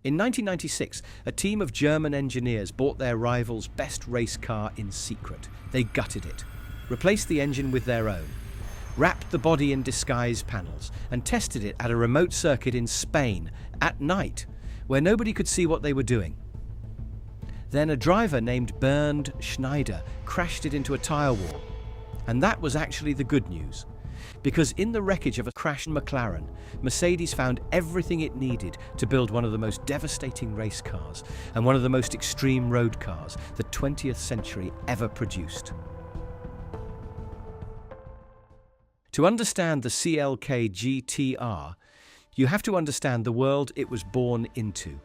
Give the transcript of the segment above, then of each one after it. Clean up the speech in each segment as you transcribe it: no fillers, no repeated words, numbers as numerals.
In 1996, a team of German engineers bought their rival's best race car in secret. They gutted it, replaced the engine with their own, wrapped the body in disguise panels, and tested it at a remote circuit in Spain at night, where nobody could see what they were doing. Then a driver named Bernd Schneider crashed it into a tyre wall. And that was actually the good news, because in the wreckage of a crashed McLaren, Mercedes found everything it needed to build one of the most devastating race cars and one of the most extreme road cars the 20th century ever produced. To understand the CLK GTR, you have to understand the world it was born into.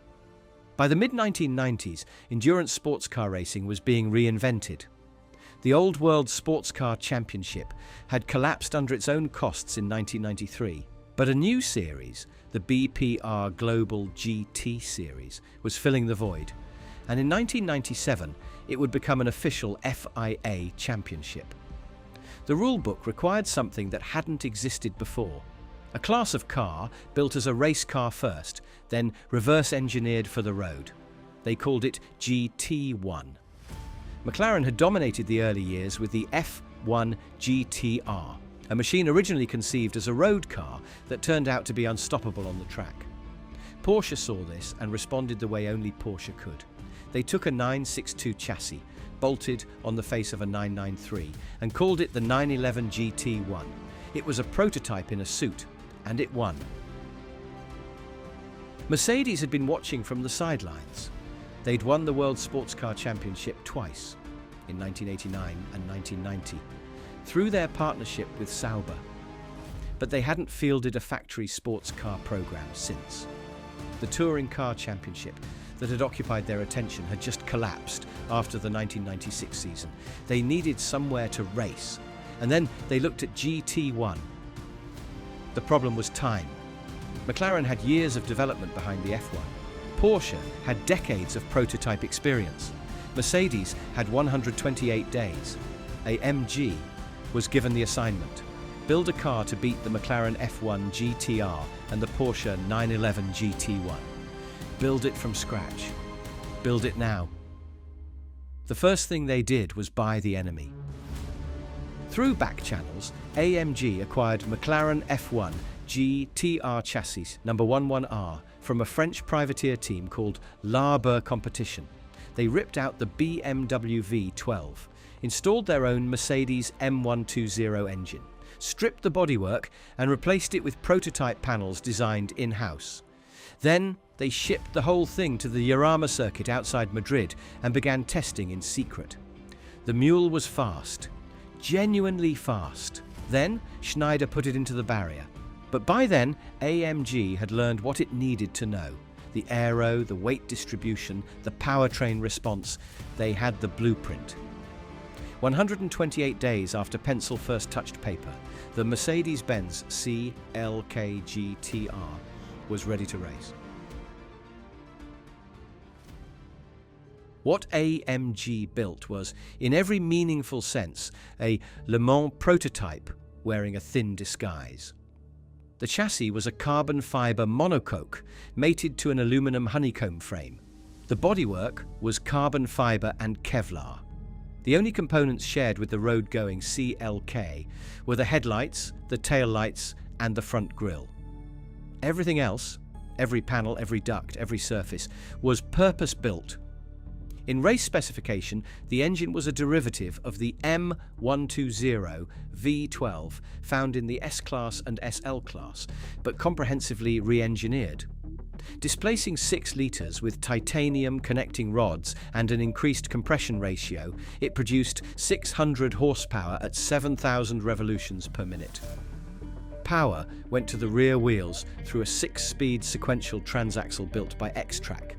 By the mid-1990s, endurance sports car racing was being reinvented. The old World Sports Car Championship had collapsed under its own costs in 1993, but a new series, the BPR Global GT Series, was filling the void, and in 1997 it would become an official FIA Championship. The rulebook required something that hadn't existed before. A class of car built as a race car first, then reverse-engineered for the road. They called it GT1. McLaren had dominated the early years with the F1 GTR, a machine originally conceived as a road car that turned out to be unstoppable on the track. Porsche saw this and responded the way only Porsche could. They took a 962 chassis, bolted on the face of a 993, and called it the 911 GT1. It was a prototype in a suit, and it won. Mercedes had been watching from the sidelines. They'd won the World Sports Car Championship twice, in 1989 and 1990, through their partnership with Sauber. But they hadn't fielded a factory sports car program since. The Touring Car Championship that had occupied their attention had just collapsed after the 1996 season. They needed somewhere to race, and then they looked at GT1. The problem was time. McLaren had years of development behind the F1. Porsche had decades of prototype experience. Mercedes had 128 days. AMG was given the assignment: build a car to beat the McLaren F1 GTR and the Porsche 911 GT1. Build it from scratch. Build it now. The first thing they did was buy the enemy. Through back channels, AMG acquired McLaren F1 GTR chassis number 11R from a French privateer team called Larbre Compétition. They ripped out the BMW V12, installed their own Mercedes M120 engine, stripped the bodywork and replaced it with prototype panels designed in-house. Then they shipped the whole thing to the Jarama circuit outside Madrid and began testing in secret. The mule was fast, genuinely fast. Then Schneider put it into the barrier. But by then, AMG had learned what it needed to know. The aero, the weight distribution, the powertrain response. They had the blueprint. 128 days after pencil first touched paper, the Mercedes-Benz CLK GTR was ready to race. What AMG built was, in every meaningful sense, a Le Mans prototype wearing a thin disguise. The chassis was a carbon fibre monocoque mated to an aluminum honeycomb frame. The bodywork was carbon fibre and Kevlar. The only components shared with the road-going CLK were the headlights, the taillights, and the front grille. Everything else, every panel, every duct, every surface, was purpose-built. In race specification, the engine was a derivative of the M120 V12 found in the S-Class and SL Class, but comprehensively re-engineered. Displacing 6 litres with titanium connecting rods and an increased compression ratio, it produced 600 horsepower at 7,000 revolutions per minute. Power went to the rear wheels through a 6-speed sequential transaxle built by X-Track.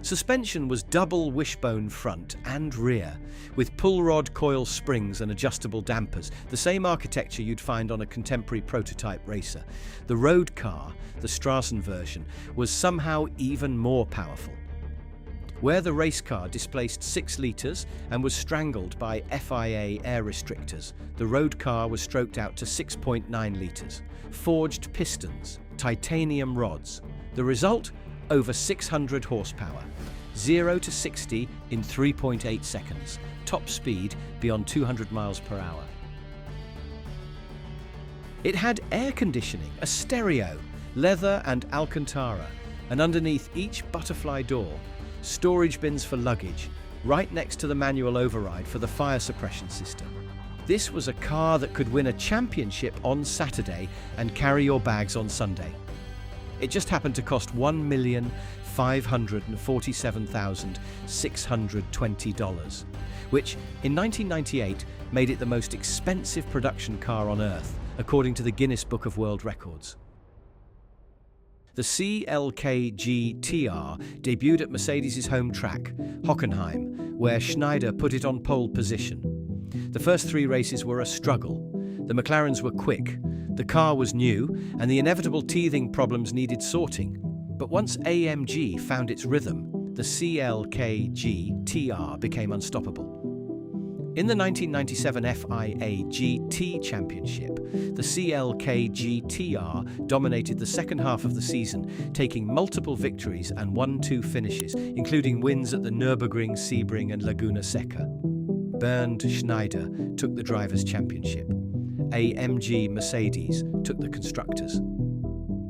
Suspension was double wishbone front and rear, with pull rod coil springs and adjustable dampers, the same architecture you'd find on a contemporary prototype racer. The road car, the Strassen version, was somehow even more powerful. Where the race car displaced 6 litres and was strangled by FIA air restrictors, the road car was stroked out to 6.9 litres. Forged pistons, titanium rods. The result? over 600 horsepower, 0 to 60 in 3.8 seconds, top speed beyond 200 miles per hour. It had air conditioning, a stereo, leather and Alcantara, and underneath each butterfly door, storage bins for luggage, right next to the manual override for the fire suppression system. This was a car that could win a championship on Saturday and carry your bags on Sunday. It just happened to cost $1,547,620, which in 1998 made it the most expensive production car on Earth, according to the Guinness Book of World Records. The CLK GTR debuted at Mercedes' home track, Hockenheim, where Schneider put it on pole position. The first 3 races were a struggle. The McLarens were quick, the car was new, and the inevitable teething problems needed sorting. But once AMG found its rhythm, the CLK GTR became unstoppable. In the 1997 FIA GT Championship, the CLK GTR dominated the second half of the season, taking multiple victories and 1-2 finishes, including wins at the Nürburgring, Sebring and Laguna Seca. Bernd Schneider took the Drivers' Championship. AMG Mercedes took the Constructors.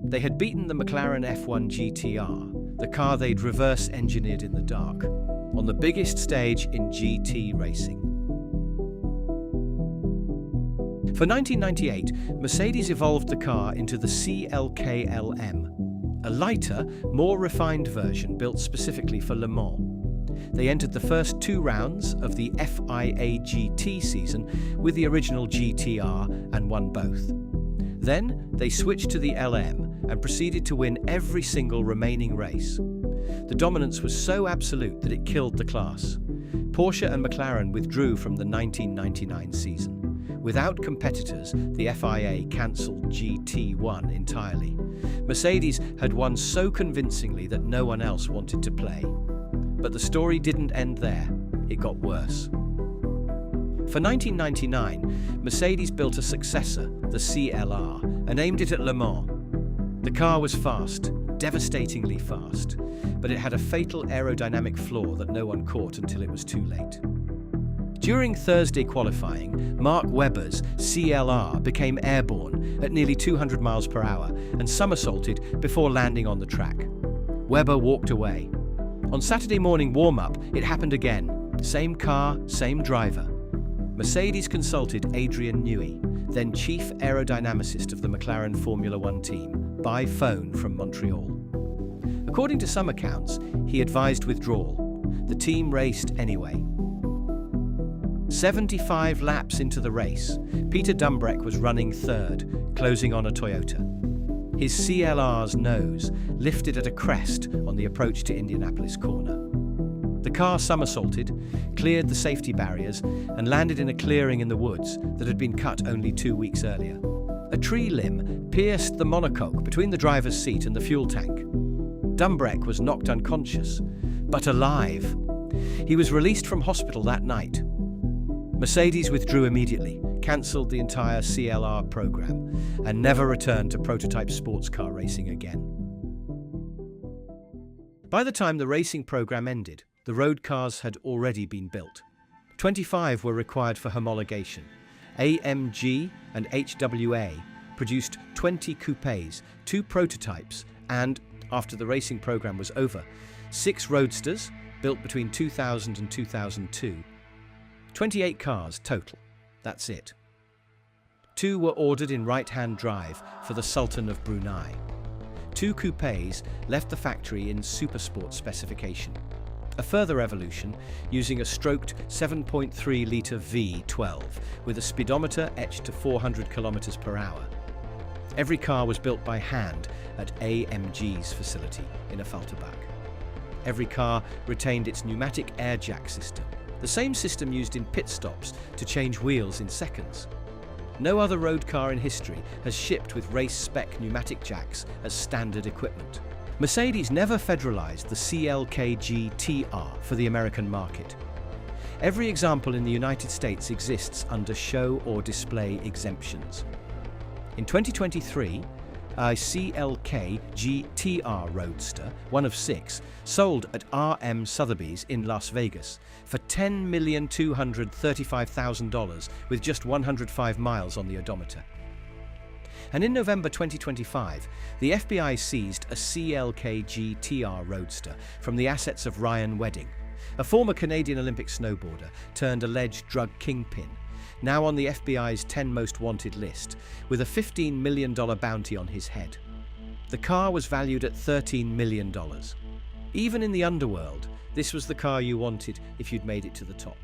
They had beaten the McLaren F1 GTR, the car they'd reverse-engineered in the dark, on the biggest stage in GT racing. For 1998, Mercedes evolved the car into the CLK LM, a lighter, more refined version built specifically for Le Mans. They entered the first 2 rounds of the FIA GT season with the original GTR and won both. Then they switched to the LM and proceeded to win every single remaining race. The dominance was so absolute that it killed the class. Porsche and McLaren withdrew from the 1999 season. Without competitors, the FIA cancelled GT1 entirely. Mercedes had won so convincingly that no one else wanted to play. But the story didn't end there. It got worse. For 1999, Mercedes built a successor, the CLR, and aimed it at Le Mans. The car was fast, devastatingly fast, but it had a fatal aerodynamic flaw that no one caught until it was too late. During Thursday qualifying, Mark Webber's CLR became airborne at nearly 200 miles per hour and somersaulted before landing on the track. Webber walked away. On Saturday morning warm-up, it happened again. Same car, same driver. Mercedes consulted Adrian Newey, then chief aerodynamicist of the McLaren Formula One team, by phone from Montreal. According to some accounts, he advised withdrawal. The team raced anyway. 75 laps into the race, Peter Dumbreck was running third, closing on a Toyota. His CLR's nose lifted at a crest on the approach to Indianapolis corner. The car somersaulted, cleared the safety barriers, and landed in a clearing in the woods that had been cut only 2 weeks earlier. A tree limb pierced the monocoque between the driver's seat and the fuel tank. Dumbreck was knocked unconscious, but alive. He was released from hospital that night. Mercedes withdrew immediately, cancelled the entire CLR program, and never returned to prototype sports car racing again. By the time the racing program ended, the road cars had already been built. 25 were required for homologation. AMG and HWA produced 20 coupes, 2 prototypes, and, after the racing program was over, 6 roadsters, built between 2000 and 2002. 28 cars total. That's it. 2 were ordered in right-hand drive for the Sultan of Brunei. 2 coupes left the factory in Supersport specification. A further evolution using a stroked 7.3-litre V12 with a speedometer etched to 400 km per hour. Every car was built by hand at AMG's facility in Affalterbach. Every car retained its pneumatic air jack system, the same system used in pit stops to change wheels in seconds. No other road car in history has shipped with race-spec pneumatic jacks as standard equipment. Mercedes never federalized the CLK GTR for the American market. Every example in the United States exists under show or display exemptions. In 2023, a CLK GTR Roadster, one of 6, sold at RM Sotheby's in Las Vegas for $10,235,000 with just 105 miles on the odometer. And in November 2025, the FBI seized a CLK GTR Roadster from the assets of Ryan Wedding, a former Canadian Olympic snowboarder turned alleged drug kingpin, now on the FBI's 10 most wanted list, with a $15 million bounty on his head. The car was valued at $13 million. Even in the underworld, this was the car you wanted if you'd made it to the top.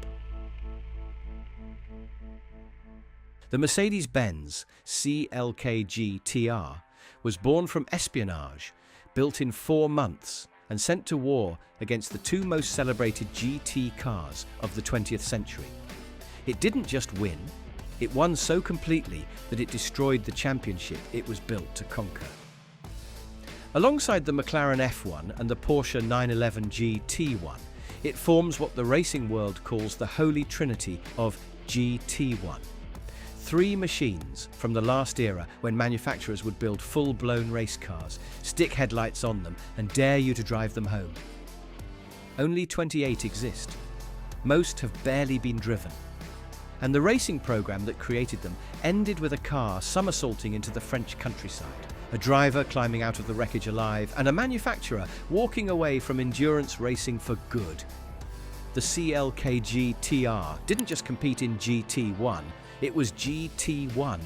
The Mercedes-Benz CLK GTR was born from espionage, built in 4 months, and sent to war against the 2 most celebrated GT cars of the 20th century. It didn't just win, it won so completely that it destroyed the championship it was built to conquer. Alongside the McLaren F1 and the Porsche 911 GT1, it forms what the racing world calls the Holy Trinity of GT1. 3 machines from the last era when manufacturers would build full-blown race cars, stick headlights on them, and dare you to drive them home. Only 28 exist. Most have barely been driven. And the racing program that created them ended with a car somersaulting into the French countryside, a driver climbing out of the wreckage alive, and a manufacturer walking away from endurance racing for good. The CLK GTR didn't just compete in GT1, it was GT1